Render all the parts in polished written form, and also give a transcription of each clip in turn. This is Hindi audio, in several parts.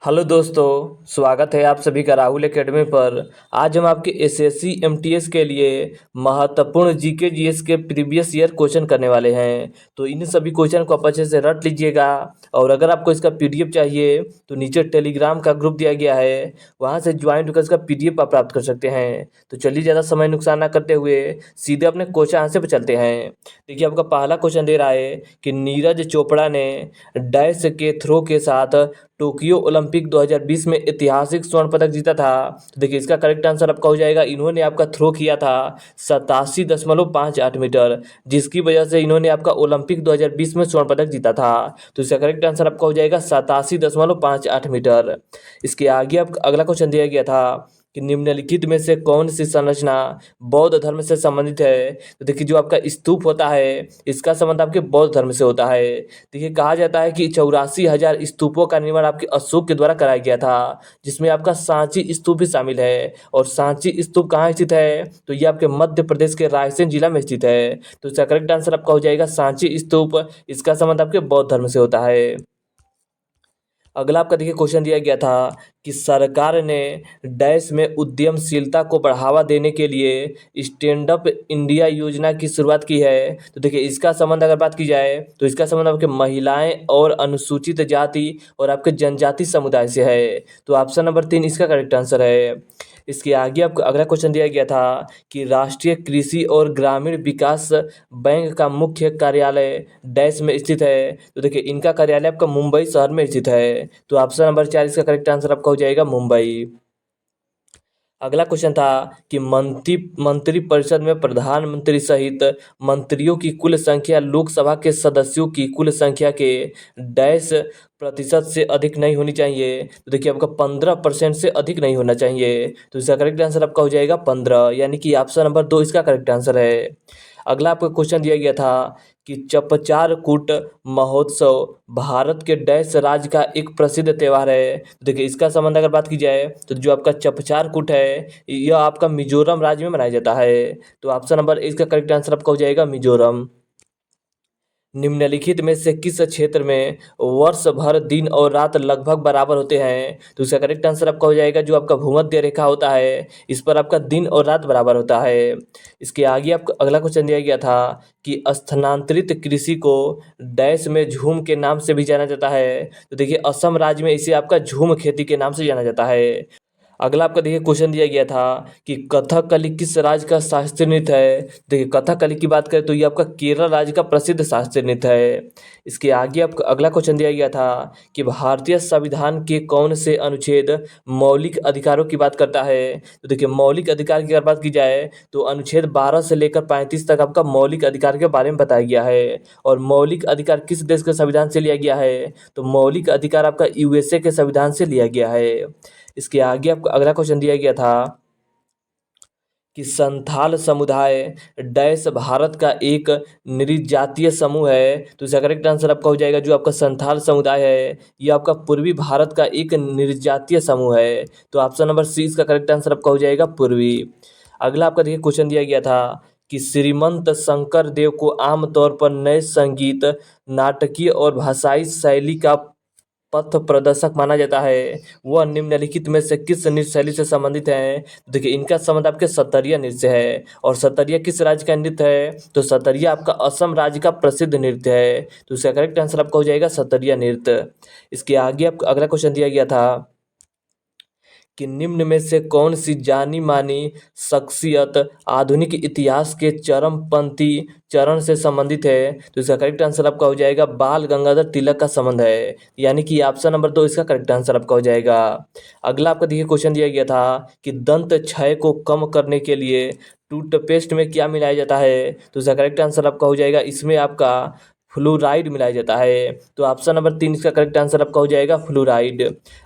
हेलो दोस्तों, स्वागत है आप सभी का राहुल एकेडमी पर। आज हम आपके एसएससी एमटीएस के लिए महत्वपूर्ण जीके जीएस के प्रीवियस ईयर क्वेश्चन करने वाले हैं। तो इन सभी क्वेश्चन को आप अच्छे से रट लीजिएगा। और अगर आपको इसका पीडीएफ चाहिए तो नीचे टेलीग्राम का ग्रुप दिया गया है, वहां से ज्वाइन होकर इसका पीडीएफ आप प्राप्त कर सकते हैं। तो चलिए, ज़्यादा समय नुकसान ना करते हुए सीधे अपने क्वेश्चन आंसर पर चलते हैं। देखिए, आपका पहला क्वेश्चन दे रहा है कि नीरज चोपड़ा ने डैश के थ्रो के साथ टोक्यो ओलंपिक 2020 में ऐतिहासिक स्वर्ण पदक जीता था। तो देखिए, इसका करेक्ट आंसर आपका हो जाएगा, इन्होंने आपका थ्रो किया था 87.58 मीटर, जिसकी वजह से इन्होंने आपका ओलंपिक 2020 में स्वर्ण पदक जीता था। तो इसका करेक्ट आंसर आपका हो जाएगा 87.58 मीटर। इसके आगे आप अगला क्वेश्चन दिया गया था कि निम्नलिखित में से कौन सी संरचना बौद्ध धर्म से संबंधित है। तो देखिए, जो आपका स्तूप होता है इसका संबंध आपके बौद्ध धर्म से होता है। देखिए, कहा जाता है कि 84,000 स्तूपों का निर्माण आपके अशोक के द्वारा कराया गया था, जिसमें आपका सांची स्तूप भी शामिल है। और सांची स्तूप कहाँ स्थित है? तो ये आपके मध्य प्रदेश के रायसेन जिला में स्थित है। तो इसका करेक्ट आंसर आपका हो जाएगा सांची स्तूप। इसका संबंध आपके बौद्ध धर्म से होता है। अगला आपका देखिए क्वेश्चन दिया गया था कि सरकार ने डैश में उद्यमशीलता को बढ़ावा देने के लिए स्टैंड अप इंडिया योजना की शुरुआत की है। तो देखिए, इसका संबंध अगर बात की जाए तो इसका संबंध आपके महिलाएं और अनुसूचित जाति और आपके जनजाति समुदाय से है। तो ऑप्शन नंबर 3 इसका करेक्ट आंसर है। इसके आगे आपको अगला क्वेश्चन दिया गया था कि राष्ट्रीय कृषि और ग्रामीण विकास बैंक का मुख्य कार्यालय डैश में स्थित है। तो देखिए, इनका कार्यालय आपका मुंबई शहर में स्थित है। तो ऑप्शन नंबर 4 इसका करेक्ट आंसर आपका हो जाएगा मुंबई। अगला क्वेश्चन था कि मंत्रिपरिषद में प्रधानमंत्री सहित मंत्रियों की कुल संख्या लोकसभा के सदस्यों की कुल संख्या के डैश प्रतिशत से अधिक नहीं होनी चाहिए। तो देखिए, आपका 15% से अधिक नहीं होना चाहिए। तो इसका करेक्ट आंसर आपका हो जाएगा 15, यानी कि ऑप्शन नंबर 2 इसका करेक्ट आंसर है। अगला आपको क्वेश्चन दिया गया था कि चपचार कूट महोत्सव भारत के डैश राज्य का एक प्रसिद्ध त्यौहार है। तो देखिए, इसका संबंध अगर बात की जाए तो जो आपका चपचार कूट है यह आपका मिजोरम राज्य में मनाया जाता है। तो ऑप्शन नंबर इसका करेक्ट आंसर आपका हो जाएगा मिजोरम। निम्नलिखित में से किस क्षेत्र में वर्ष भर दिन और रात लगभग बराबर होते हैं। तो इसका करेक्ट आंसर आपका हो जाएगा जो आपका भूमध्य रेखा होता है, इस पर आपका दिन और रात बराबर होता है। इसके आगे आपको अगला क्वेश्चन दिया गया था कि स्थानांतरित कृषि को डैश में झूम के नाम से भी जाना जाता है। तो देखिए, असम राज्य में इसे आपका झूम खेती के नाम से जाना जाता है। अगला आपका देखिए क्वेश्चन दिया गया था कि कथकली किस राज्य का शास्त्रीय नृत्य है। देखिए, कथकली की बात करें तो ये आपका केरल राज्य का प्रसिद्ध शास्त्रीय नृत्य है। इसके आगे आपको अगला क्वेश्चन दिया गया था कि भारतीय संविधान के कौन से अनुच्छेद मौलिक अधिकारों की बात करता है। तो देखिए, मौलिक अधिकार की अगर बात की जाए तो अनुच्छेद 12 से लेकर 35 तक आपका मौलिक अधिकार के बारे में बताया गया है। और मौलिक अधिकार किस देश के संविधान से लिया गया है? तो मौलिक अधिकार आपका यूएसए के संविधान से लिया गया है। इसके आगे आपको अगला क्वेश्चन दिया गया था कि संथाल समुदाय डैश भारत का एक नृजातीय समूह है। तो इसका करेक्ट आंसर आपका हो जाएगा जो आपका संथाल समुदाय है ये आपका पूर्वी भारत का एक नृजातीय समूह है। तो ऑप्शन नंबर सी इसका करेक्ट आंसर आपका हो जाएगा पूर्वी। अगला आपका देखिए क्वेश्चन दिया गया था कि श्रीमंत शंकर देव को आमतौर पर नए संगीत, नाटकीय और भाषाई शैली का पथ प्रदर्शक माना जाता है। वह निम्नलिखित में से किस नृत्य शैली से संबंधित है? देखिए, इनका संबंध आपके सतरिया नृत्य से है। और सतरिया किस राज्य का नृत्य है? तो सतरिया आपका असम राज्य का प्रसिद्ध नृत्य है। तो इसका करेक्ट आंसर आपका हो जाएगा सतरिया नृत्य। इसके आगे आपको अगला क्वेश्चन दिया गया था कि निम्न में से कौन सी जानी मानी शख्सियत आधुनिक इतिहास के चरमपंथी चरण से संबंधित है। तो इसका करेक्ट आंसर आपका हो जाएगा बाल गंगाधर तिलक का संबंध है, यानी कि ऑप्शन नंबर 2 इसका करेक्ट आंसर आपका हो जाएगा। अगला आपका देखिए क्वेश्चन दिया गया था कि दंत क्षय को कम करने के लिए टूथपेस्ट में क्या मिलाया जाता है। तो इसका करेक्ट आंसर आपका हो जाएगा इसमें आपका फ्लोराइड मिलाया जाता है। तो ऑप्शन नंबर 3 इसका करेक्ट आंसर आपका हो जाएगा फ्लोराइड।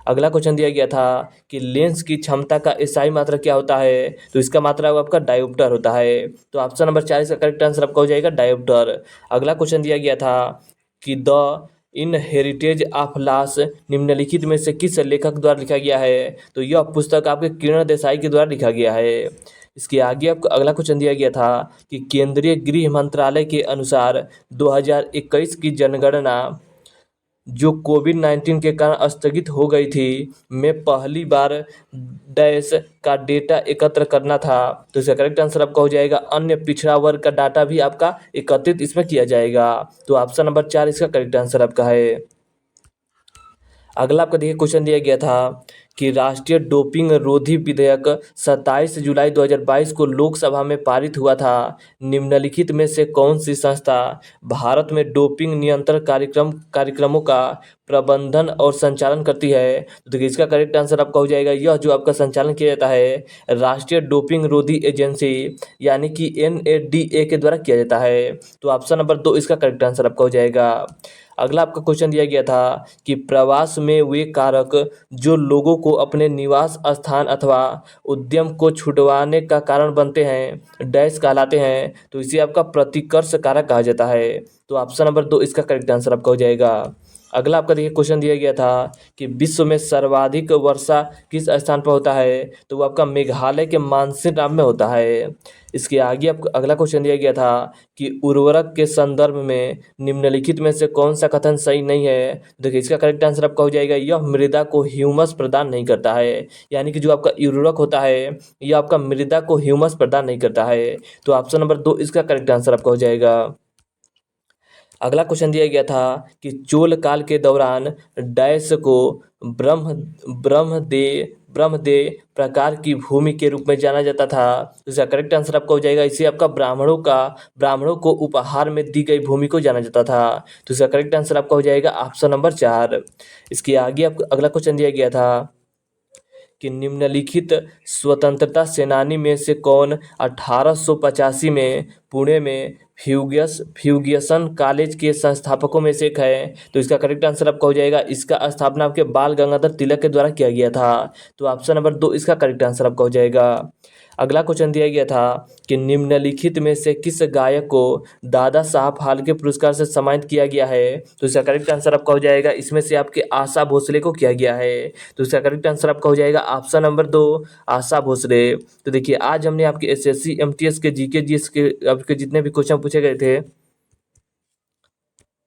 अगला क्वेश्चन दिया गया था कि लेंस की क्षमता का एसआई मात्रा क्या होता है। तो इसका मात्रा आपका डायोप्टर होता है। तो ऑप्शन नंबर 4 इसका करेक्ट आंसर आपका हो जाएगा डायोप्टर। अगला क्वेश्चन दिया गया था कि द इन हेरिटेज ऑफ लास निम्नलिखित में से किस लेखक द्वारा लिखा गया है। तो यह पुस्तक आपके किरण देसाई के द्वारा लिखा गया है। इसके आगे आपको अगला क्वेश्चन दिया गया था कि केंद्रीय गृह मंत्रालय के अनुसार 2021 की जनगणना जो कोविड-19 के कारण स्थगित हो गई थी, में पहली बार डैश का डेटा एकत्र करना था। तो इसका करेक्ट आंसर आपका हो जाएगा अन्य पिछड़ा वर्ग का डाटा भी आपका एकत्रित इसमें किया जाएगा। तो ऑप्शन नंबर 4 इसका करेक्ट आंसर आपका है। अगला आपका देखिए क्वेश्चन दिया गया था कि राष्ट्रीय डोपिंग रोधी विधेयक 27 जुलाई 2022 को लोकसभा में पारित हुआ था। निम्नलिखित में से कौन सी संस्था भारत में डोपिंग नियंत्रण कार्यक्रमों का प्रबंधन और संचालन करती है? तो देखिए इसका करेक्ट आंसर आपका हो जाएगा यह जो आपका संचालन किया जाता है राष्ट्रीय डोपिंग रोधी एजेंसी यानी कि NADA के द्वारा किया जाता है। तो ऑप्शन नंबर 2 इसका करेक्ट आंसर आपका हो जाएगा। अगला आपका क्वेश्चन दिया गया था कि प्रवास में वे कारक जो लोगों को अपने निवास स्थान अथवा उद्यम को छुड़वाने का कारण बनते हैं डैश कहलाते हैं। तो इसे आपका प्रतिकर्ष कारक कहा जाता है। तो ऑप्शन नंबर 2 इसका करेक्ट आंसर आपका हो जाएगा। अगला आपका देखिए क्वेश्चन दिया गया था कि विश्व में सर्वाधिक वर्षा किस स्थान पर होता है? तो वो आपका मेघालय के मानसीराम में होता है। इसके आगे आपको अगला क्वेश्चन दिया गया था कि उर्वरक के संदर्भ में निम्नलिखित में से कौन सा कथन सही नहीं है? देखिए इसका करेक्ट आंसर आपका हो जाएगा यह मृदा को ह्यूमस प्रदान नहीं करता है। यानी कि जो आपका उर्वरक होता है यह आपका मृदा को ह्यूमस प्रदान नहीं करता है। तो ऑप्शन नंबर 2 इसका करेक्ट आंसर आपका हो जाएगा। अगला क्वेश्चन दिया गया था कि चोल काल के दौरान डैश को ब्रह्म ब्रह्मदे प्रकार की भूमि के रूप में जाना जाता था। तो इसका करेक्ट आंसर आपका हो जाएगा इसे आपका ब्राह्मणों को उपहार में दी गई भूमि को जाना जाता था। तो इसका करेक्ट आंसर आपका हो जाएगा ऑप्शन नंबर 4। इसके आगे आपको अगला क्वेश्चन दिया गया था कि निम्नलिखित स्वतंत्रता सेनानी में से कौन 1885 में पुणे में फ्यूगियसन कॉलेज के संस्थापकों में से एक है? तो इसका करेक्ट आंसर आपका हो जाएगा इसका स्थापना आपके बाल गंगाधर तिलक के द्वारा किया गया था। तो ऑप्शन नंबर 2 इसका करेक्ट आंसर आपका हो जाएगा। अगला क्वेश्चन दिया गया था कि निम्नलिखित में से किस गायक को दादा साहब फाल्के पुरस्कार से सम्मानित किया गया है? तो इसका करेक्ट आंसर आपका हो जाएगा इसमें से आपके आशा भोसले को किया गया है। तो इसका करेक्ट आंसर आपका हो जाएगा ऑप्शन नंबर 2 आशा भोसले। तो देखिए आज हमने आपके SSC MTS के GK GS के आपके जितने भी क्वेश्चन पूछे गए थे